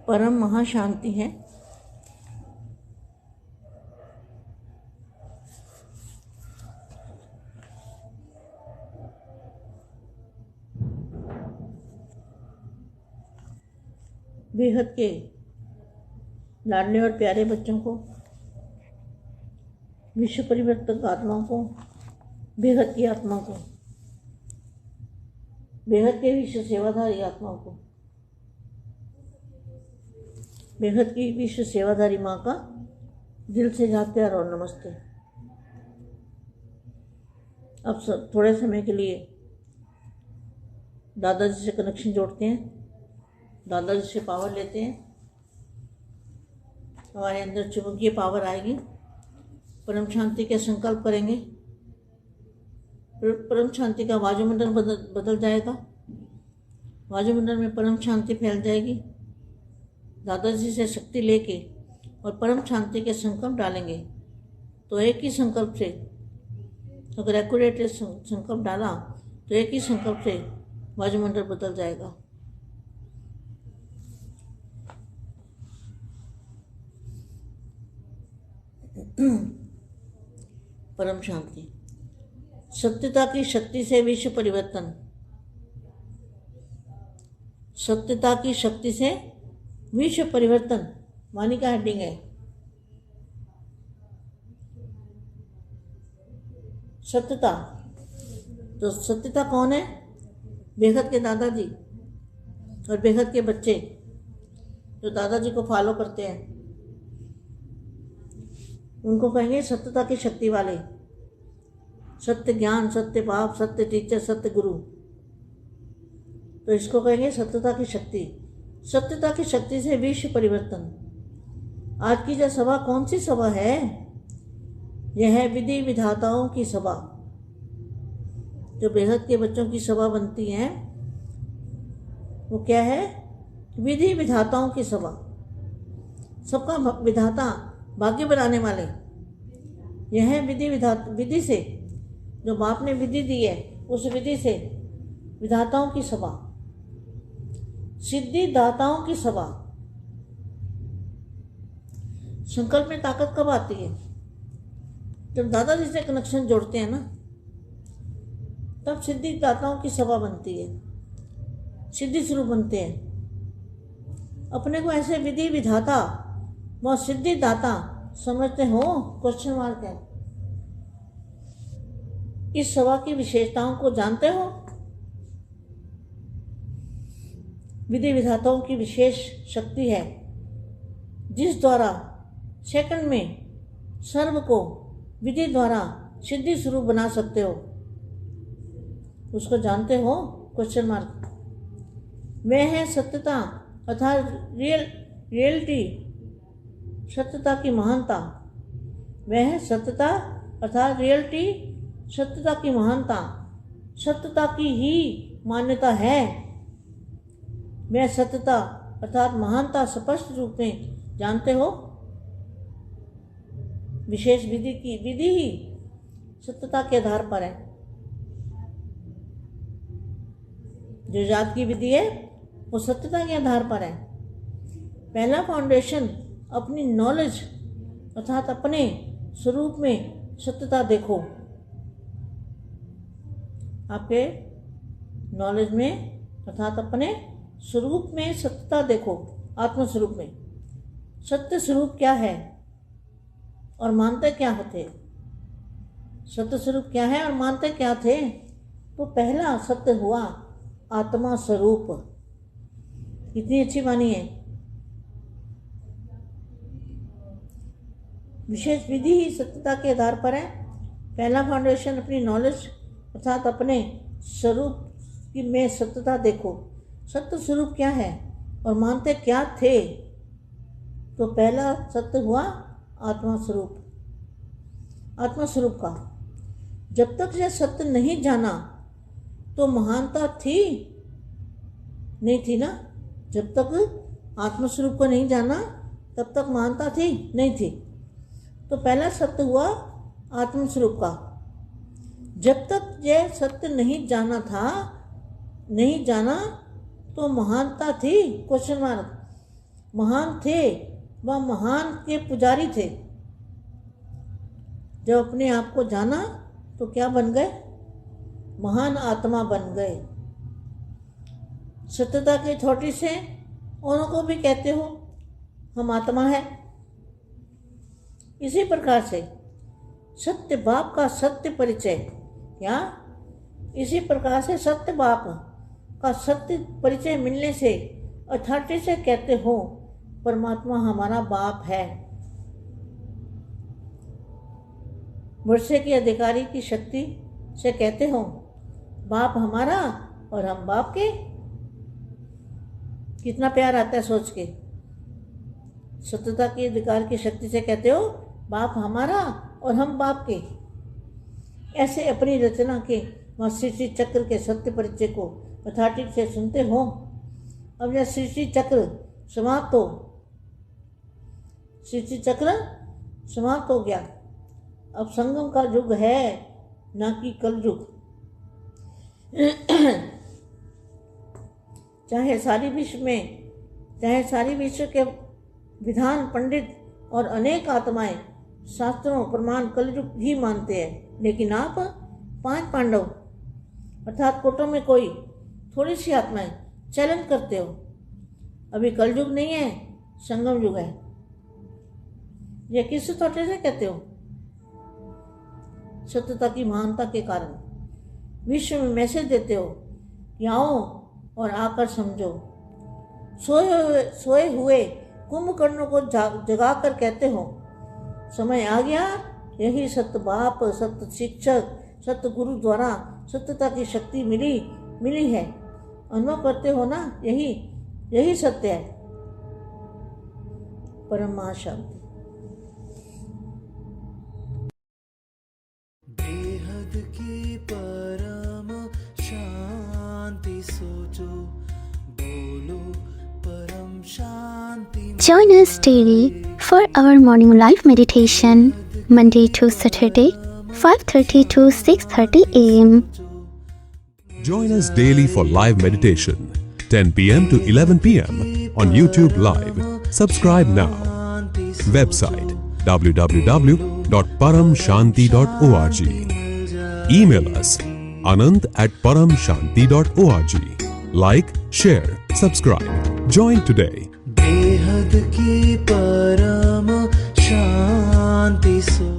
परम महाशांति है। बेहद के लाडले और प्यारे बच्चों को, विश्व परिवर्तक आत्माओं को, बेहद की आत्मा को, बेहद के विश्व सेवाधारी आत्माओं को, बेहद की विश्व सेवाधारी माँ का दिल से याद प्यार और नमस्ते। अब सब थोड़े समय के लिए दादाजी से कनेक्शन जोड़ते हैं, दादाजी से पावर लेते हैं। हमारे अंदर चुंबकीय पावर आएगी, परम शांति के संकल्प करेंगे, परम शांति का वायुमंडल बदल जाएगा, वायुमंडल में परम शांति फैल जाएगी। दादाजी से शक्ति लेके और परम शांति के संकल्प डालेंगे तो एक ही संकल्प से, अगर एक्यूरेट संकल्प डाला तो एक ही संकल्प से वायुमंडल बदल जाएगा। परम शांति, सत्यता की शक्ति से विश्व परिवर्तन, सत्यता की शक्ति से विश्व परिवर्तन वाणी का हेडिंग है। सत्यता, तो सत्यता कौन है? बेहद के दादाजी और बेहद के बच्चे जो दादाजी को फॉलो करते हैं, उनको कहेंगे सत्यता की शक्ति वाले। सत्य ज्ञान, सत्य भाव, सत्य टीचर, सत्य गुरु, तो इसको कहेंगे सत्यता की शक्ति। सत्यता की शक्ति से विश्व परिवर्तन। आज की जो सभा कौन सी सभा है? यह है विधि विधाताओं की सभा। जो बेहद के बच्चों की सभा बनती है वो क्या है? विधि विधाताओं की सभा। सबका विधाता, भाग्य बनाने वाले। यह है विधि से, जो बाप ने विधि दी है उस विधि से विधाताओं की सभा, सिद्धि दाताओं की सभा। संकल्प में ताकत कब आती है? जब दादाजी से कनेक्शन जोड़ते हैं ना, तब सिद्धि दाताओं की सभा बनती है, सिद्धि स्वरूप बनते हैं। अपने को ऐसे विधि विधाता व सिद्धि दाता समझते हो? क्वेश्चन मार्क है। इस सभा की विशेषताओं को जानते हो? विधि विधाताओं की विशेष शक्ति है जिस द्वारा सेकंड में सर्व को विधि द्वारा सिद्धि स्वरूप बना सकते हो। उसको जानते हो? Question mark. वह है सत्यता अर्थात रियलिटी, सत्यता की महानता। वह है सत्यता अर्थात रियलिटी, सत्यता की महानता, सत्यता की ही मान्यता है। वह सत्यता अर्थात महानता स्पष्ट रूप में जानते हो। विशेष विधि ही सत्यता के आधार पर है। जो याद की विधि है वो सत्यता के आधार पर है। पहला फाउंडेशन अपनी नॉलेज अर्थात अपने स्वरूप में सत्यता देखो। आपके नॉलेज में अर्थात अपने स्वरूप में सत्यता देखो। आत्म स्वरूप में सत्य स्वरूप क्या है और मानते क्या होते? सत्य स्वरूप क्या है और मानते क्या थे? तो पहला सत्य हुआ आत्मा स्वरूप। कितनी अच्छी वाणी है। विशेष विधि ही सत्यता के आधार पर है। पहला फाउंडेशन अपनी नॉलेज अर्थात अपने स्वरूप में सत्यता देखो। सत्य स्वरूप क्या है और मानते क्या थे? तो पहला सत्य हुआ आत्मा स्वरूप। आत्मा स्वरूप का जब तक यह सत्य नहीं जाना तो महानता थी नहीं थी ना। जब तक आत्म स्वरूप को नहीं जाना तब तक महानता थी नहीं थी। तो पहला सत्य हुआ आत्म स्वरूप का। जब तक यह सत्य नहीं जाना था, नहीं जाना तो महानता थी? Question mark. महान थे, वह महान के पुजारी थे। जब अपने आप को जाना तो क्या बन गए? महान आत्मा बन गए। सत्यता की अथॉरिटी से औरों को भी कहते हो हम आत्मा है। इसी प्रकार से सत्य बाप का सत्य परिचय, क्या इसी प्रकार से सत्य बाप का सत्य परिचय मिलने से अथॉरिटी से कहते हो परमात्मा हमारा बाप है। वर्षे के अधिकारी की शक्ति से कहते हो बाप हमारा और हम बाप के। कितना प्यार आता है सोच के। सत्यता के अधिकार की शक्ति से कहते हो बाप हमारा और हम बाप के। ऐसे अपनी रचना के वहाँ सृष्टि चक्र के सत्य परिचय को अथॉरिटी से सुनते हो। अब यह सृष्टि चक्र समाप्त हो, सृष्टि चक्र समाप्त हो गया। अब संगम का युग है, ना कि कल युग। चाहे सारी विश्व के विधान पंडित और अनेक आत्माएं शास्त्रों प्रमाण कलयुग ही मानते हैं, लेकिन आप 5 पांडव अर्थात कोटों में कोई थोड़ी सी आत्माएं चैलेंज करते हो। अभी कलयुग नहीं है, संगम युग है। यह किस थोड़े से कहते हो? सत्यता की महानता के कारण विश्व में मैसेज देते हो कि आओ और आकर समझो। सोए हुए कुंभकर्णों को जगाकर कहते हो समय आ गया। यही सत्य बाप, सत्य शिक्षक, सत्य गुरु द्वारा सत्यता की शक्ति मिली है। अनुभव करते हो ना, यही सत्य है। परम महाशांति। बेहद की परम शांति सोचो, बोलो परम शांति। Join us daily for our morning live meditation, Monday to Saturday, 5:30 to 6:30 a.m. Join us daily for live meditation, 10 p.m. to 11 p.m. on YouTube Live. Subscribe now. Website www.paramshanti.org. Email us anand@paramshanti.org. Like, share, subscribe. Join today. बेहद की परम शांति सो